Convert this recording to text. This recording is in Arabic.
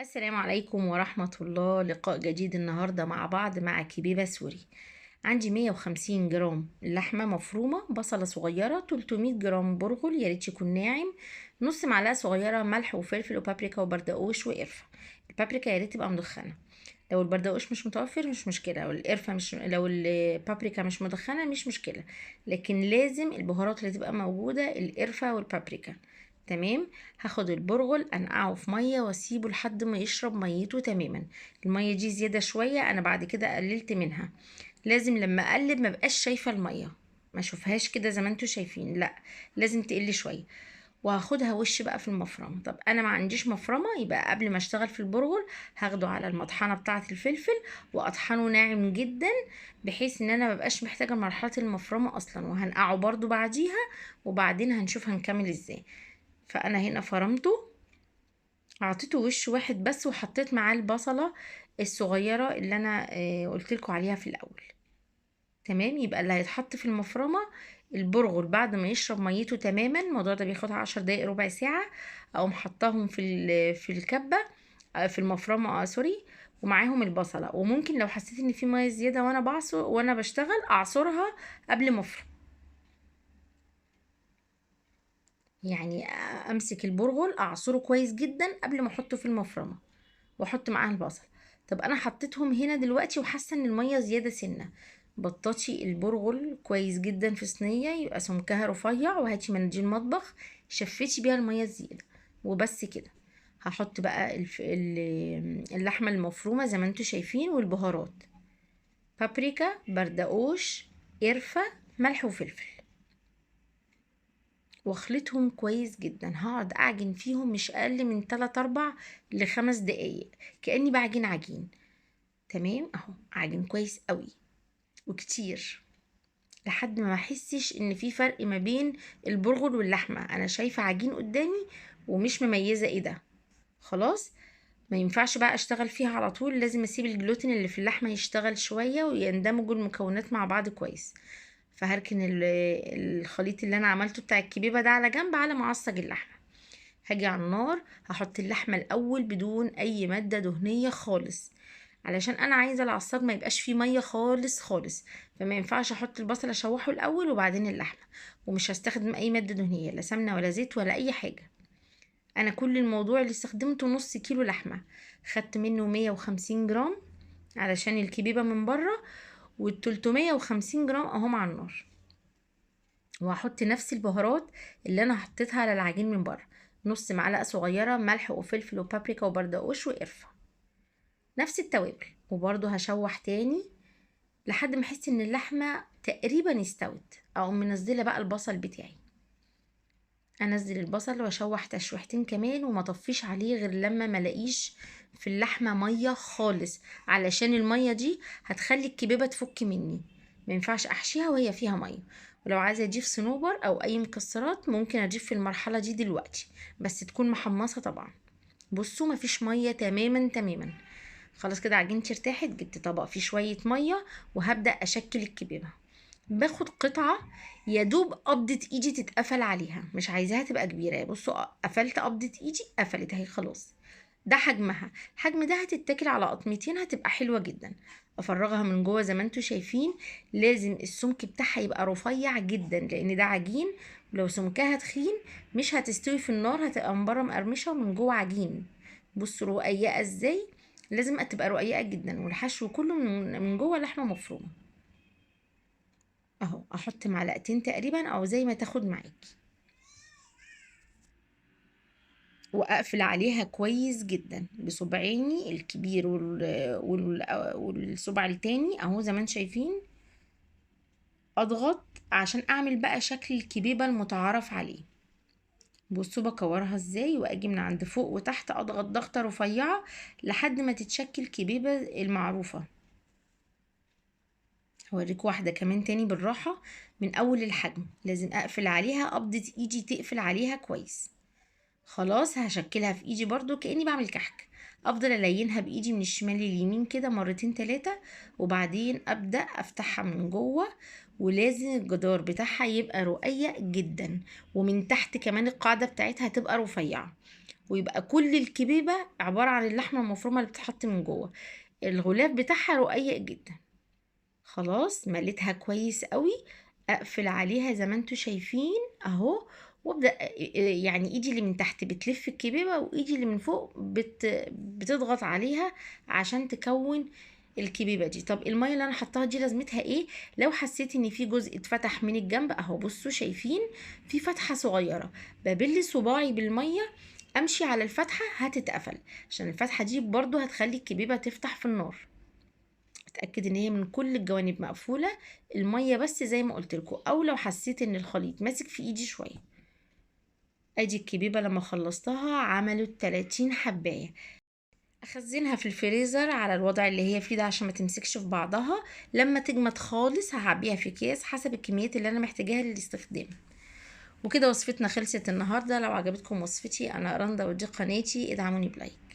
السلام عليكم ورحمة الله. لقاء جديد النهاردة مع بعض مع كبيبة سوري. عندي 150 جرام لحمة مفرومة، بصلة صغيرة، 300 جرام برغل ياريت يكون ناعم، نص معلقة صغيرة ملح وفلفل وبابريكا وبردقوش وقرفة. البابريكا ياريت تبقى مدخنة، لو البردقوش مش متوفر مش مشكلة، لو البابريكا مش مدخنة مش مشكلة، لكن لازم البهارات اللي تبقى موجودة القرفة والبابريكا. تمام. هاخد البرغل انقعه في ميه واسيبه لحد ما يشرب ميته تماما. الميه دي زياده شويه، انا بعد كده قللت منها. لازم لما اقلب ما بقاش شايفه الميه، ما اشوفهاش كده زي ما انتوا شايفين، لا، لازم تقل شويه. وهاخدها وش بقى في المفرمه. طب انا ما عنديش مفرمه، يبقى قبل ما اشتغل في البرغل هاخده على المطحنه بتاعه الفلفل واطحنه ناعم جدا، بحيث ان انا مبقاش محتاجه مرحله المفرمه اصلا، وهنقعه برضو بعديها، وبعدين هنشوف هنكمل ازاي. فانا هنا فرمته، اعطيته وش واحد بس، وحطيت معاه البصلة الصغيرة اللي انا قلت لكم عليها في الاول. تمام. يبقى اللي هيتحط في المفرمة البرغل بعد ما يشرب ميته تماما، الموضوع ده بياخد 10 دقايق ربع ساعة، او محطاهم في الكبة، في المفرمة، سوري. ومعاهم البصلة، وممكن لو حسيت ان في مية زيادة وانا بعصر وانا بشتغل اعصرها قبل ما افرم. يعني امسك البرغل اعصره كويس جدا قبل ما احطه في المفرمه، واحط معاها البصل. طب انا حطيتهم هنا دلوقتي وحاسه ان الميه زياده سنه، بططي البرغل كويس جدا في صينيه يبقى سمكها رفيع، وهاتي مناديل مطبخ شفتي بيها الميه الزياده، وبس كده. هحط بقى اللحمه المفرومه زي ما انتوا شايفين، والبهارات: بابريكا، بردقوش، قرفه، ملح وفلفل، واخلطهم كويس جدا. هقعد اعجن فيهم مش اقل من 3 4 ل5 دقايق، كأني بعجن عجين. تمام. اهو عجن كويس قوي وكتير، لحد ما احسش ان في فرق ما بين البرغل واللحمه. انا شايفه عجين قدامي ومش مميزه ايه ده. خلاص، ما ينفعش بقى اشتغل فيها على طول، لازم اسيب الجلوتين اللي في اللحمه يشتغل شويه ويندمجوا المكونات مع بعض كويس. فهركن الخليط اللي انا عملته بتاع الكبيبه ده على جنب على ما اعصج اللحمه. هاجي على النار، هحط اللحمه الاول بدون اي ماده دهنيه خالص، علشان انا عايزه العصاج ما يبقاش فيه ميه خالص خالص. فما ينفعش احط البصل اشوحه الاول وبعدين اللحمه. ومش هستخدم اي ماده دهنيه، لا سمنه ولا زيت ولا اي حاجه. انا كل الموضوع اللي استخدمته نص كيلو لحمه، خدت منه 150 جرام علشان الكبيبه من بره، وال350 جرام اهم على النار. وهحط نفس البهارات اللي انا حطيتها على العجين من بره: نص معلقه صغيره ملح وفلفل وبابريكا وبردقوش وقرفه، نفس التوابل. وبرضه هشوح تاني لحد ما احس ان اللحمه تقريبا استوت، او منزله بقى البصل بتاعي. انزل البصل واشوح تشويحتين كمان، وما طفيش عليه غير لما ملاقيش في اللحمه ميه خالص، علشان الميه دي هتخلي الكبيبه تفك مني. ما ينفعش احشيها وهي فيها ميه. ولو عايزه اضيف صنوبر او اي مكسرات ممكن اضيف في المرحله دي دلوقتي، بس تكون محمصه طبعا. بصوا مفيش ميه تماما تماما. خلاص كده عجينتي ارتاحت، جبت طبق فيه شويه ميه وهبدا اشكل الكبيبه. باخد قطعة يا دوب قبضة ايدي تتقفل عليها، مش عايزاها تبقى كبيرة. بصوا قفلت قبضة ايدي، قفلت اهي خلاص. ده حجمها، الحجم ده هتتاكل على قطمتين هتبقى حلوة جدا. افرغها من جوه زي ما انتوا شايفين. لازم السمك بتاعها يبقى رفيع جدا لان ده عجين، ولو سمكها تخين مش هتستوي في النار، هتبقى من بره مقرمشة ومن جوه عجين. بصوا رقيقة ازاي، لازم تبقى رقيقة جدا، والحشو كله من جوه لحمة مفرومة. اهو احط معلقتين تقريبا او زي ما تاخد معاكي، واقفل عليها كويس جدا بصبعيني الكبير والصبع التاني اهو زي ما انتم شايفين. اضغط عشان اعمل بقى شكل الكبيبة المتعارف عليه. بصوا بكورها ازاي، واجي من عند فوق وتحت اضغط ضغطة رفيعة لحد ما تتشكل كبيبة المعروفة. هوريك واحدة كمان تاني بالراحة. من اول الحجم لازم اقفل عليها، قبضة ايدي تقفل عليها كويس. خلاص هشكلها في ايدي برضو كأني بعمل كحك. افضل الينها بايدي من الشمال لليمين كده مرتين تلاتة، وبعدين ابدأ افتحها من جوه. ولازم الجدار بتاعها يبقى رقيق جدا، ومن تحت كمان القاعدة بتاعتها تبقى رفيعة. ويبقى كل الكبيبة عبارة عن اللحمة المفرومة اللي بتتحط من جوه. الغلاف بتاعها رقيق جدا. خلاص مليتها كويس قوي، اقفل عليها زي ما انتوا شايفين اهو، وابدا يعني ايدي اللي من تحت بتلف الكبيبه، وايدي اللي من فوق بتضغط عليها عشان تكون الكبيبه دي. طب الميه اللي انا حطاها دي لازمتها ايه؟ لو حسيت ان في جزء اتفتح من الجنب اهو، بصوا شايفين في فتحه صغيره، ببل صباعي بالميه امشي على الفتحه هتتقفل، عشان الفتحه دي برضو هتخلي الكبيبه تفتح في النار. اتاكد ان هي من كل الجوانب مقفوله، الميه بس زي ما قلت لكم، او لو حسيت ان الخليط ماسك في ايدي شويه. ادي الكبيبه لما خلصتها عملت 30 حبايه. اخزنها في الفريزر على الوضع اللي هي فيه ده عشان ما تمسكش في بعضها. لما تجمد خالص هعبيها في اكياس حسب الكميات اللي انا محتاجاها للاستخدام. وكده وصفتنا خلصت النهارده. لو عجبتكم وصفتي انا رندا ودي قناتي، ادعموني بلايك.